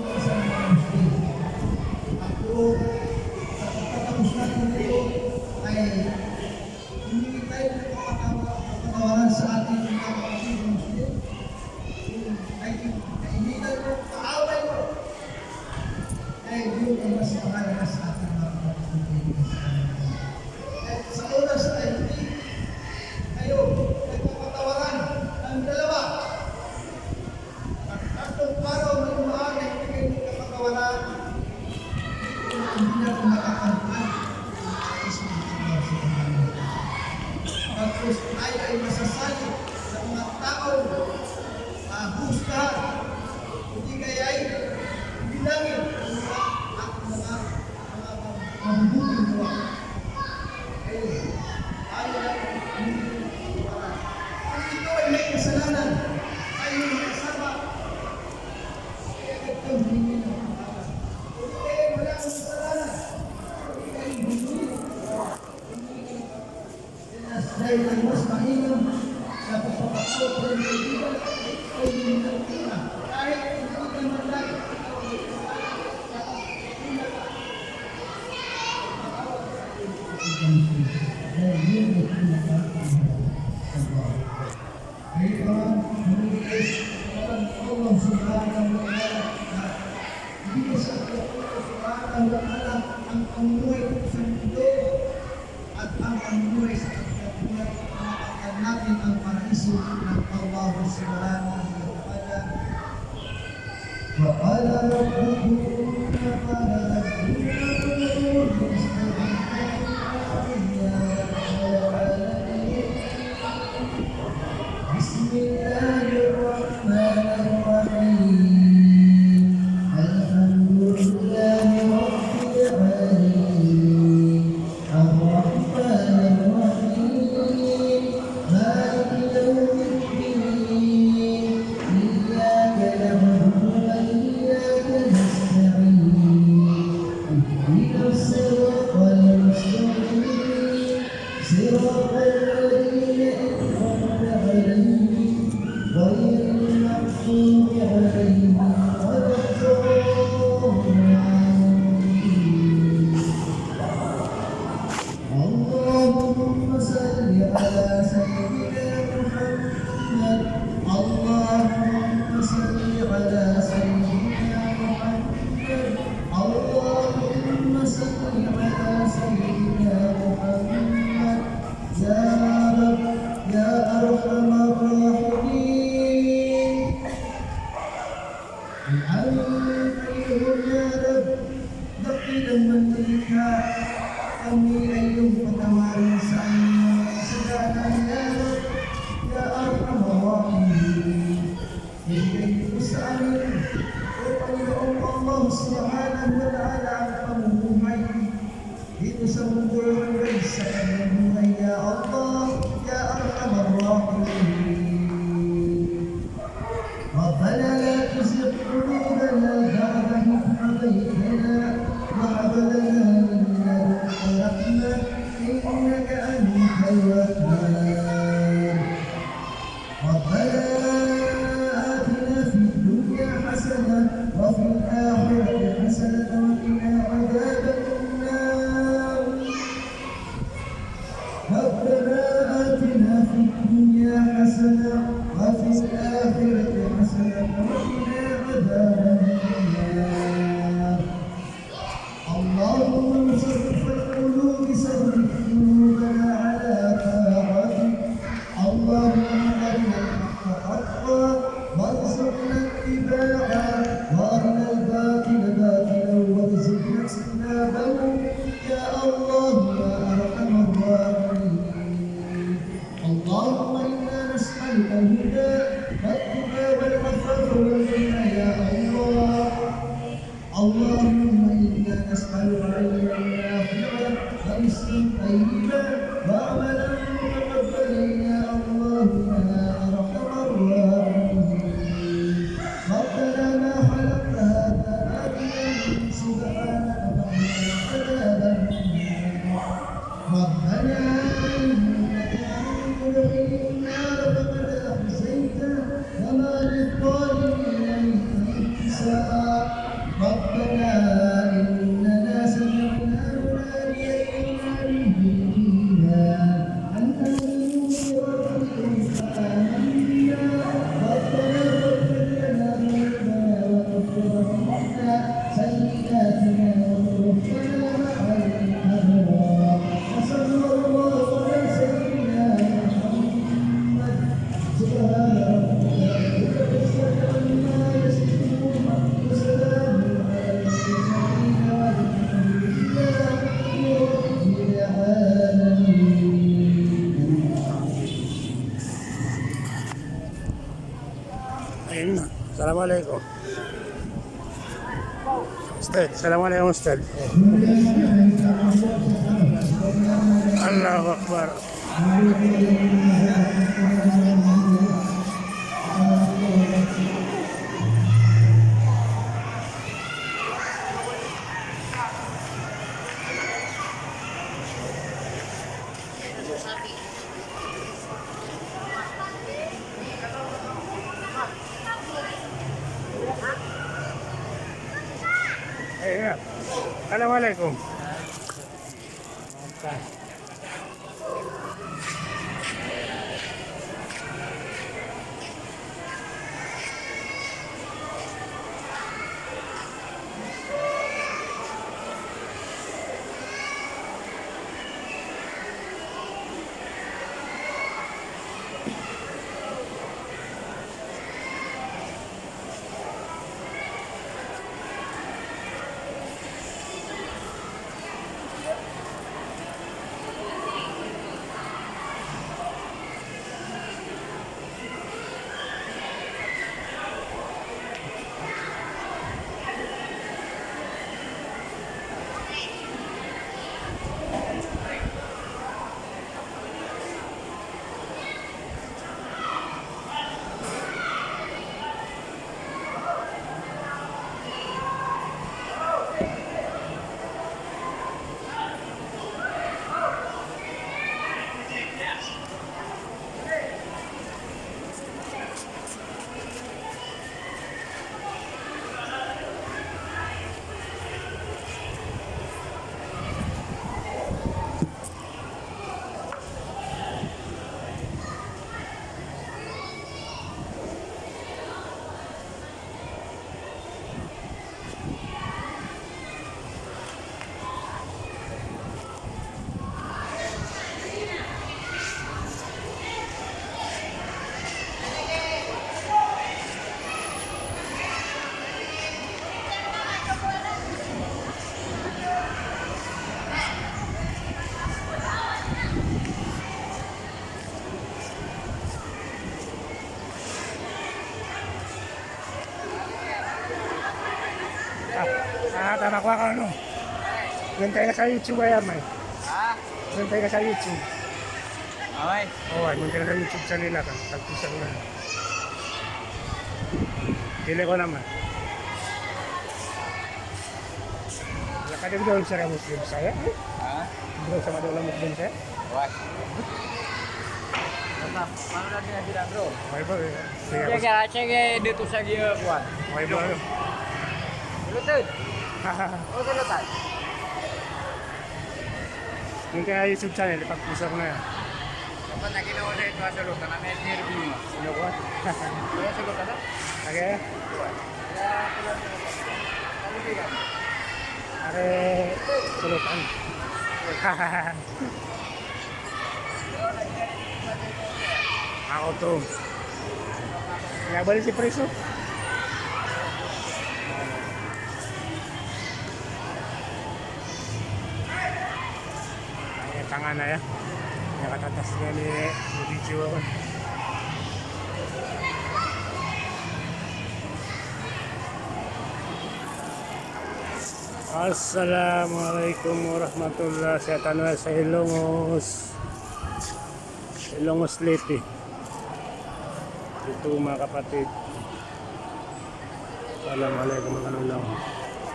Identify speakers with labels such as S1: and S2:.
S1: isang mga Muslim. At doon, sa pagtatapos natin dito, ay hindi tayo kapatawaran sa ating mga kapatid na Muslim. Ay kaibigan mo, kaaway mo. Ay yun ay mas mahalaga sa ating mga kapatid. At sa oras ay hindi kayo nagpapatawaran ng dalawa. At tatlong araw na umaan ay hindi kayo nagpapatawaran. Hindi na kumakakampan. Pagkos tayo ay masasali sa mga tao husgahan, hindi kaya ay bilangin at mga mabubuting gawa. Ayun, ayaw na kung ito ay may kasalanan, ay may kasama, kaya ito hindi na makakala. Kung ito ay wala akong kasalanan, hindi kayo hindi. Dahil ang mas mainam sa pagpapakso ko ng kaibigan ay hindi na tina. Kahit hindi ka man lang dahil yun ay pinakakita sa buwan. Ngayon, humilis ang Allah subhanahu wa ta'ala hindi ka sa Allah subhanahu wa ta'ala ang pamuhay sa mundo at ang pamuhay sa mapagkan natin ang paraiso ng Allah subhanahu wa ta'ala. وَقَالَ رَبُّكُمْ وَقَالَ رَبُّكُمْ بسم الله الرحمن الرحيم الحمد لله رب العالمين الرحمن الرحيم مالك يوم الدين إياك نعبد وإياك نستعين اهدنا الصراط المستقيم صراط الذين أنعمت عليهم غير المغضوب عليهم ولا الضالين. اللهم صل على سيدنا محمد. اللهم صل على سيدنا محمد. اللهم صل على سيدنا محمد. يا رب يا أرحم الراحمين. Alhamdulillah ya Rabb, dakilang mantika kami ay iyong patawarin sa aming mga kasalanan ya Rabb, ya Arhamar Rahimin. Ibigay mo sa amin, O Panginoong Allah subhanahu wa ta'ala ang pamumuhay dito sa mundo hanggang sa kanyang buhay ya Allah, ya Arhamar Rahimin. ربنا لا تزغ قلوبنا بعد إذ هديتنا وهب لنا من لدنك رحمة إنك أنت الوهاب. ربنا آتنا في الدنيا حسنة وفي الآخرة حسنة وقنا عذاب النار. ربنا آتنا في الدنيا حسنة وفي الآخرة حسنة وقنا عذاب النار. اللهم صرف القلوب صرف قلوبنا على طاعتك. اللهم أرنا الحق حقا وارزقنا اتباعه وأرنا الباطل باطلا
S2: Assalamualaikum. Ustaz, Assalamualaikum Ustaz. Allahu Akbar. Ya. Assalamualaikum. Tama ko ako ano. Nantay ka sa YouTube ay amay.
S3: Ha?
S2: Nantay ka sa YouTube.
S3: Okay.
S2: Oo, ay nantay ka sa YouTube sa nila kan. Tagpusan na. Dili ko naman. Nakadib doon sa Muslim saya.
S3: Ha?
S2: Doon sa madulang Muslim saya.
S3: Wah. Tetap, mana lagi yang tidak bro?
S2: Okay ba?
S3: Jaga, jaga dia tu saja buat.
S2: Okay ba?
S3: Lutut. Oh, lutut.
S2: Yung kaya YouTube channel, ipagpusan ko na yan.
S3: Apa nak kita order itu asal lutut, nak naik ni review mah.
S2: Ano ko?
S3: Saya asal lutut dah.
S2: Okay?
S3: Ya, kalau dia.
S2: Are, sulutan. Ako to. Nabalik si Preso. Ay, tangan na yan. Nakatatas niya ni video ako. Assalamualaikum warahmatullahi wabarakatuh sa Ilongos Leyte. Ito mga kapatid. Assalamualaikum mga